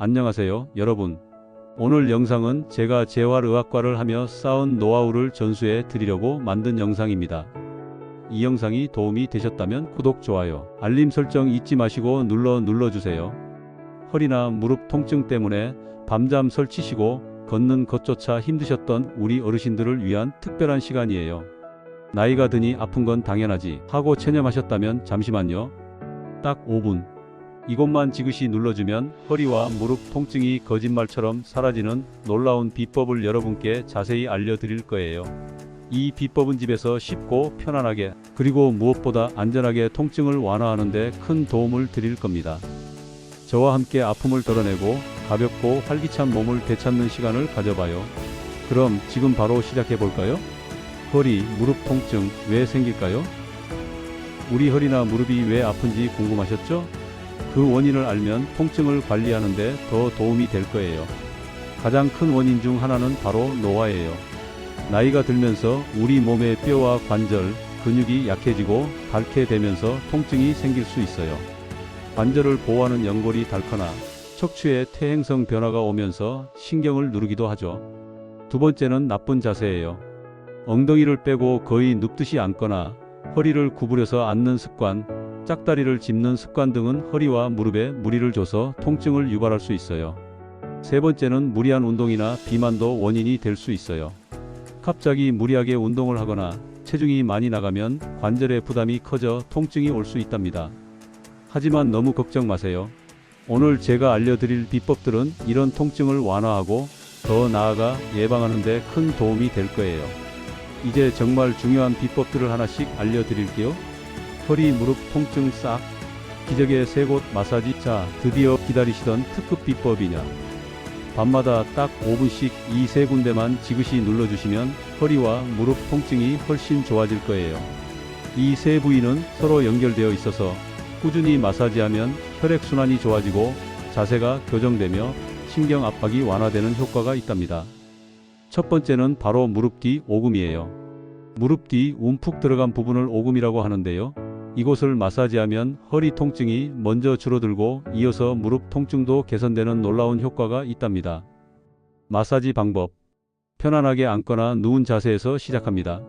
안녕하세요, 여러분. 오늘 영상은 제가 재활의학과를 하며 쌓은 노하우를 전수해 드리려고 만든 영상입니다. 이 영상이 도움이 되셨다면 구독, 좋아요, 알림 설정 잊지 마시고 눌러주세요. 허리나 무릎 통증 때문에 밤잠 설치시고 걷는 것조차 힘드셨던 우리 어르신들을 위한 특별한 시간이에요. 나이가 드니 아픈 건 당연하지 하고 체념하셨다면 잠시만요. 딱 5분. 이곳만 지그시 눌러주면 허리와 무릎 통증이 거짓말처럼 사라지는 놀라운 비법을 여러분께 자세히 알려드릴 거예요. 이 비법은 집에서 쉽고 편안하게, 그리고 무엇보다 안전하게 통증을 완화하는 데 큰 도움을 드릴 겁니다. 저와 함께 아픔을 덜어내고 가볍고 활기찬 몸을 되찾는 시간을 가져봐요. 그럼 지금 바로 시작해 볼까요? 허리, 무릎 통증 왜 생길까요? 우리 허리나 무릎이 왜 아픈지 궁금하셨죠? 그 원인을 알면 통증을 관리하는 데 더 도움이 될 거예요. 가장 큰 원인 중 하나는 바로 노화예요. 나이가 들면서 우리 몸의 뼈와 관절, 근육이 약해지고 닳게 되면서 통증이 생길 수 있어요. 관절을 보호하는 연골이 닳거나 척추에 퇴행성 변화가 오면서 신경을 누르기도 하죠. 두 번째는 나쁜 자세예요. 엉덩이를 빼고 거의 눕듯이 앉거나 허리를 구부려서 앉는 습관, 짝다리를 짚는 습관 등은 허리와 무릎에 무리를 줘서 통증을 유발할 수 있어요. 세 번째는 무리한 운동이나 비만도 원인이 될 수 있어요. 갑자기 무리하게 운동을 하거나 체중이 많이 나가면 관절의 부담이 커져 통증이 올 수 있답니다. 하지만 너무 걱정 마세요. 오늘 제가 알려드릴 비법들은 이런 통증을 완화하고 더 나아가 예방하는 데 큰 도움이 될 거예요. 이제 정말 중요한 비법들을 하나씩 알려드릴게요. 허리, 무릎 통증 싹, 기적의 3곳 마사지. 자, 드디어 기다리시던 특급 비법이냐. 밤마다 딱 5분씩 이 3군데만 지그시 눌러주시면 허리와 무릎 통증이 훨씬 좋아질 거예요. 이 3부위는 서로 연결되어 있어서 꾸준히 마사지하면 혈액순환이 좋아지고 자세가 교정되며 신경 압박이 완화되는 효과가 있답니다. 첫 번째는 바로 무릎 뒤 오금이에요. 무릎 뒤 움푹 들어간 부분을 오금이라고 하는데요. 이곳을 마사지하면 허리 통증이 먼저 줄어들고 이어서 무릎 통증도 개선되는 놀라운 효과가 있답니다. 마사지 방법. 편안하게 앉거나 누운 자세에서 시작합니다.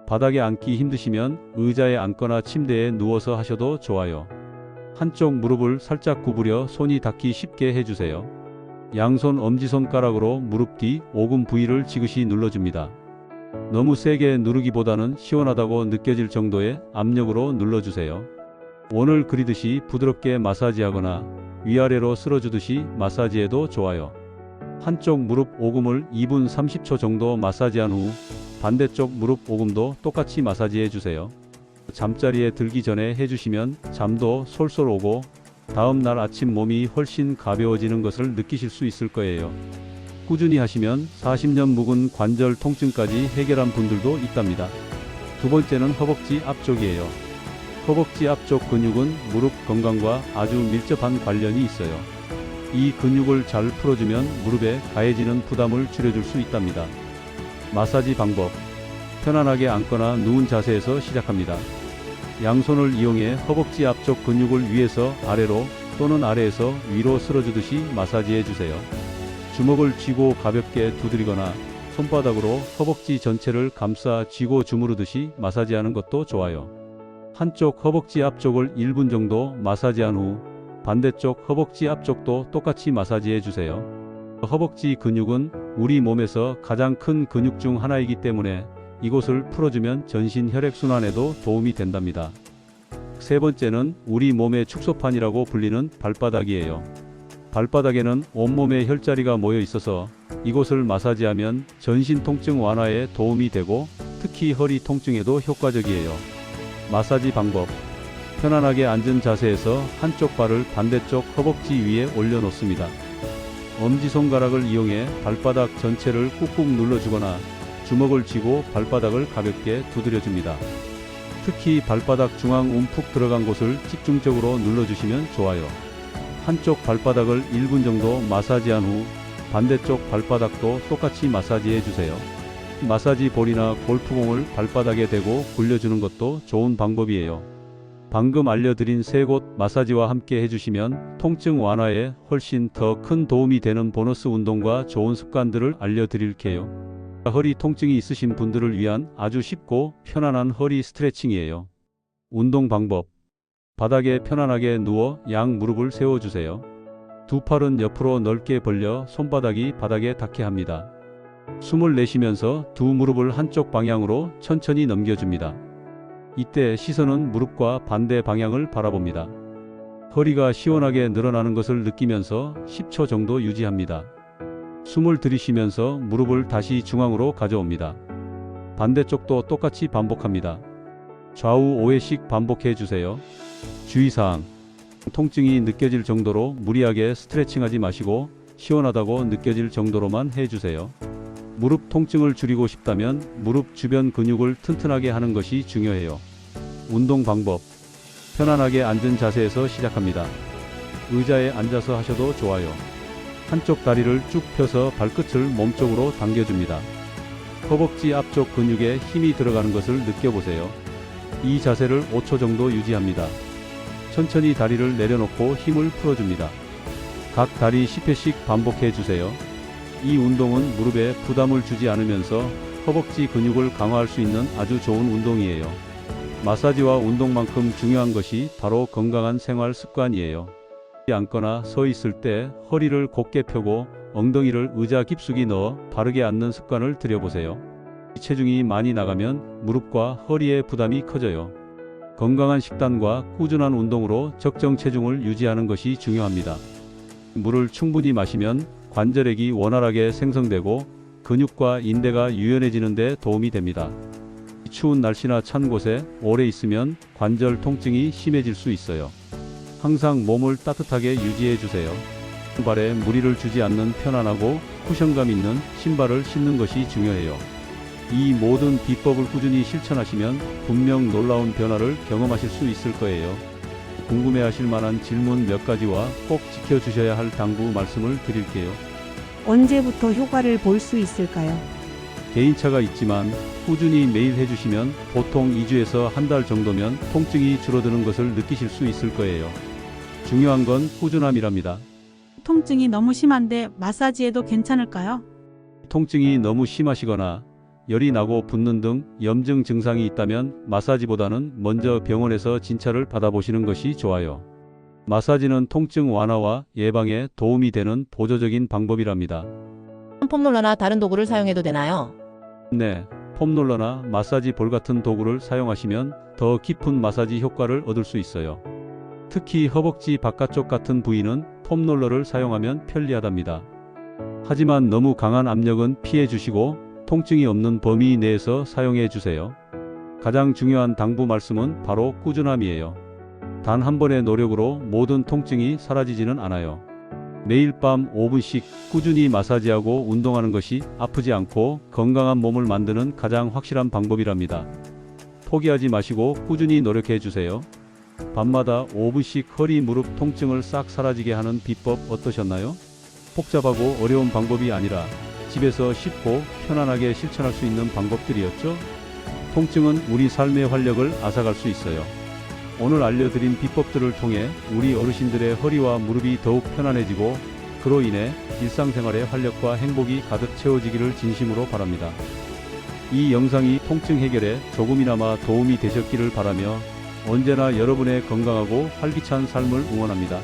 바닥에 앉기 힘드시면 의자에 앉거나 침대에 누워서 하셔도 좋아요. 한쪽 무릎을 살짝 구부려 손이 닿기 쉽게 해주세요. 양손 엄지손가락으로 무릎 뒤 오금 부위를 지그시 눌러줍니다. 너무 세게 누르기보다는 시원하다고 느껴질 정도의 압력으로 눌러주세요. 원을 그리듯이 부드럽게 마사지하거나 위아래로 쓸어주듯이 마사지해도 좋아요. 한쪽 무릎 오금을 2분 30초 정도 마사지한 후 반대쪽 무릎 오금도 똑같이 마사지해주세요. 잠자리에 들기 전에 해주시면 잠도 솔솔 오고 다음 날 아침 몸이 훨씬 가벼워지는 것을 느끼실 수 있을 거예요. 꾸준히 하시면 40년 묵은 관절 통증까지 해결한 분들도 있답니다. 두 번째는 허벅지 앞쪽이에요. 허벅지 앞쪽 근육은 무릎 건강과 아주 밀접한 관련이 있어요. 이 근육을 잘 풀어주면 무릎에 가해지는 부담을 줄여줄 수 있답니다. 마사지 방법. 편안하게 앉거나 누운 자세에서 시작합니다. 양손을 이용해 허벅지 앞쪽 근육을 위에서 아래로 또는 아래에서 위로 쓸어주듯이 마사지해주세요. 주먹을 쥐고 가볍게 두드리거나 손바닥으로 허벅지 전체를 감싸 쥐고 주무르듯이 마사지하는 것도 좋아요. 한쪽 허벅지 앞쪽을 1분 정도 마사지한 후 반대쪽 허벅지 앞쪽도 똑같이 마사지해주세요. 허벅지 근육은 우리 몸에서 가장 큰 근육 중 하나이기 때문에 이곳을 풀어주면 전신 혈액순환에도 도움이 된답니다. 세 번째는 우리 몸의 축소판이라고 불리는 발바닥이에요. 발바닥에는 온몸의 혈자리가 모여 있어서 이곳을 마사지하면 전신 통증 완화에 도움이 되고 특히 허리 통증에도 효과적이에요. 마사지 방법. 편안하게 앉은 자세에서 한쪽 발을 반대쪽 허벅지 위에 올려놓습니다. 엄지손가락을 이용해 발바닥 전체를 꾹꾹 눌러주거나 주먹을 쥐고 발바닥을 가볍게 두드려줍니다. 특히 발바닥 중앙 움푹 들어간 곳을 집중적으로 눌러주시면 좋아요. 한쪽 발바닥을 1분 정도 마사지한 후 반대쪽 발바닥도 똑같이 마사지해주세요. 마사지 볼이나 골프공을 발바닥에 대고 굴려주는 것도 좋은 방법이에요. 방금 알려드린 세 곳 마사지와 함께 해주시면 통증 완화에 훨씬 더 큰 도움이 되는 보너스 운동과 좋은 습관들을 알려드릴게요. 허리 통증이 있으신 분들을 위한 아주 쉽고 편안한 허리 스트레칭이에요. 운동 방법. 바닥에 편안하게 누워 양 무릎을 세워주세요. 두 팔은 옆으로 넓게 벌려 손바닥이 바닥에 닿게 합니다. 숨을 내쉬면서 두 무릎을 한쪽 방향으로 천천히 넘겨줍니다. 이때 시선은 무릎과 반대 방향을 바라봅니다. 허리가 시원하게 늘어나는 것을 느끼면서 10초 정도 유지합니다. 숨을 들이쉬면서 무릎을 다시 중앙으로 가져옵니다. 반대쪽도 똑같이 반복합니다. 좌우 5회씩 반복해 주세요. 주의사항. 통증이 느껴질 정도로 무리하게 스트레칭하지 마시고 시원하다고 느껴질 정도로만 해주세요. 무릎 통증을 줄이고 싶다면 무릎 주변 근육을 튼튼하게 하는 것이 중요해요. 운동 방법. 편안하게 앉은 자세에서 시작합니다. 의자에 앉아서 하셔도 좋아요. 한쪽 다리를 쭉 펴서 발끝을 몸쪽으로 당겨줍니다. 허벅지 앞쪽 근육에 힘이 들어가는 것을 느껴보세요. 이 자세를 5초 정도 유지합니다. 천천히 다리를 내려놓고 힘을 풀어줍니다. 각 다리 10회씩 반복해 주세요. 이 운동은 무릎에 부담을 주지 않으면서 허벅지 근육을 강화할 수 있는 아주 좋은 운동이에요. 마사지와 운동만큼 중요한 것이 바로 건강한 생활 습관이에요. 앉거나 서 있을 때 허리를 곧게 펴고 엉덩이를 의자 깊숙이 넣어 바르게 앉는 습관을 들여보세요. 체중이 많이 나가면 무릎과 허리의 부담이 커져요. 건강한 식단과 꾸준한 운동으로 적정 체중을 유지하는 것이 중요합니다. 물을 충분히 마시면 관절액이 원활하게 생성되고 근육과 인대가 유연해지는 데 도움이 됩니다. 추운 날씨나 찬 곳에 오래 있으면 관절 통증이 심해질 수 있어요. 항상 몸을 따뜻하게 유지해 주세요. 발에 무리를 주지 않는 편안하고 쿠션감 있는 신발을 신는 것이 중요해요. 이 모든 비법을 꾸준히 실천하시면 분명 놀라운 변화를 경험하실 수 있을 거예요. 궁금해하실 만한 질문 몇 가지와 꼭 지켜주셔야 할 당부 말씀을 드릴게요. 언제부터 효과를 볼 수 있을까요? 개인차가 있지만 꾸준히 매일 해주시면 보통 2주에서 한 달 정도면 통증이 줄어드는 것을 느끼실 수 있을 거예요. 중요한 건 꾸준함이랍니다. 통증이 너무 심한데 마사지해도 괜찮을까요? 통증이 너무 심하시거나 열이 나고 붓는 등 염증 증상이 있다면 마사지보다는 먼저 병원에서 진찰을 받아보시는 것이 좋아요. 마사지는 통증 완화와 예방에 도움이 되는 보조적인 방법이랍니다. 폼롤러나 다른 도구를 사용해도 되나요? 네, 폼롤러나 마사지 볼 같은 도구를 사용하시면 더 깊은 마사지 효과를 얻을 수 있어요. 특히 허벅지 바깥쪽 같은 부위는 폼롤러를 사용하면 편리하답니다. 하지만 너무 강한 압력은 피해 주시고 통증이 없는 범위 내에서 사용해 주세요. 가장 중요한 당부 말씀은 바로 꾸준함이에요. 단 한 번의 노력으로 모든 통증이 사라지지는 않아요. 매일 밤 5분씩 꾸준히 마사지하고 운동하는 것이 아프지 않고 건강한 몸을 만드는 가장 확실한 방법이랍니다. 포기하지 마시고 꾸준히 노력해 주세요. 밤마다 5분씩 허리 무릎 통증을 싹 사라지게 하는 비법 어떠셨나요? 복잡하고 어려운 방법이 아니라 집에서 쉽고 편안하게 실천할 수 있는 방법들이었죠? 통증은 우리 삶의 활력을 앗아갈 수 있어요. 오늘 알려드린 비법들을 통해 우리 어르신들의 허리와 무릎이 더욱 편안해지고 그로 인해 일상생활의 활력과 행복이 가득 채워지기를 진심으로 바랍니다. 이 영상이 통증 해결에 조금이나마 도움이 되셨기를 바라며 언제나 여러분의 건강하고 활기찬 삶을 응원합니다.